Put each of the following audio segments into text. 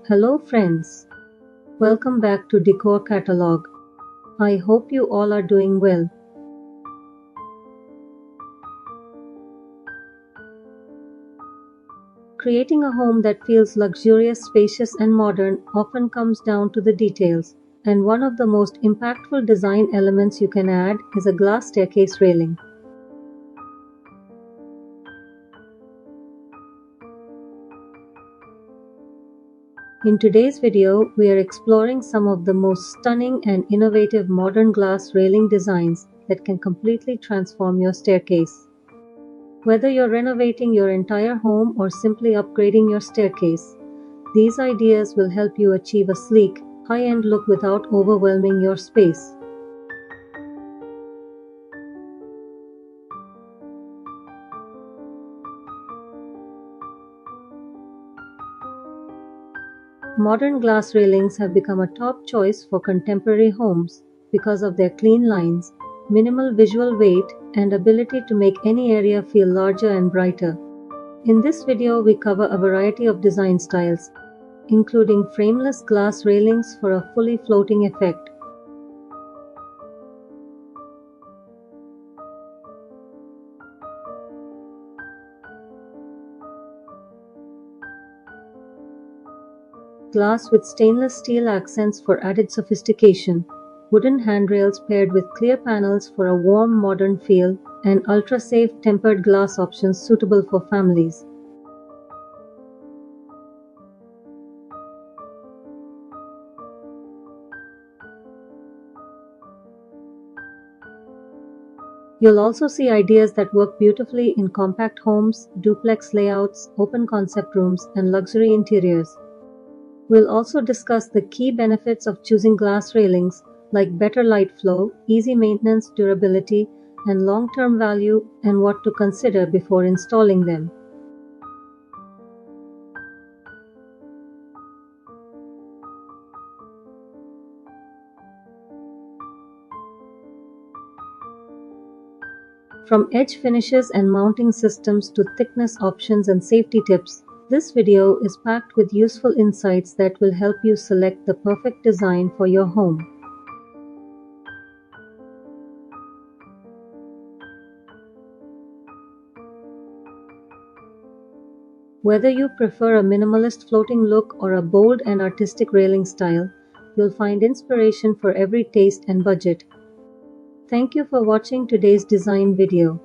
Hello friends, welcome back to Decor Catalogue. I hope you all are doing well. Creating a home that feels luxurious, spacious and modern often comes down to the details, and one of the most impactful design elements you can add is a glass staircase railing. In today's video, we are exploring some of the most stunning and innovative modern glass railing designs that can completely transform your staircase. Whether you're renovating your entire home or simply upgrading your staircase, these ideas will help you achieve a sleek, high-end look without overwhelming your space. Modern glass railings have become a top choice for contemporary homes because of their clean lines, minimal visual weight, and ability to make any area feel larger and brighter. In this video, we cover a variety of design styles, including frameless glass railings for a fully floating effect. Glass with stainless steel accents for added sophistication, wooden handrails paired with clear panels for a warm modern feel, and ultra-safe tempered glass options suitable for families. You'll also see ideas that work beautifully in compact homes, duplex layouts, open concept rooms, and luxury interiors. We'll also discuss the key benefits of choosing glass railings, like better light flow, easy maintenance, durability, and long-term value, and what to consider before installing them. From edge finishes and mounting systems to thickness options and safety tips, this video is packed with useful insights that will help you select the perfect design for your home. Whether you prefer a minimalist floating look or a bold and artistic railing style, you'll find inspiration for every taste and budget. Thank you for watching today's design video.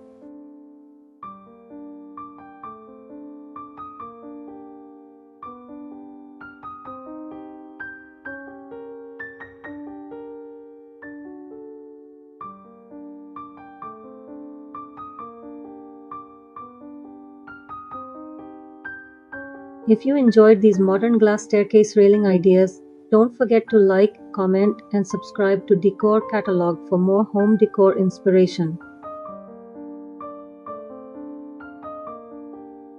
If you enjoyed these modern glass staircase railing ideas, don't forget to like, comment, and subscribe to Decor Catalogue for more home decor inspiration.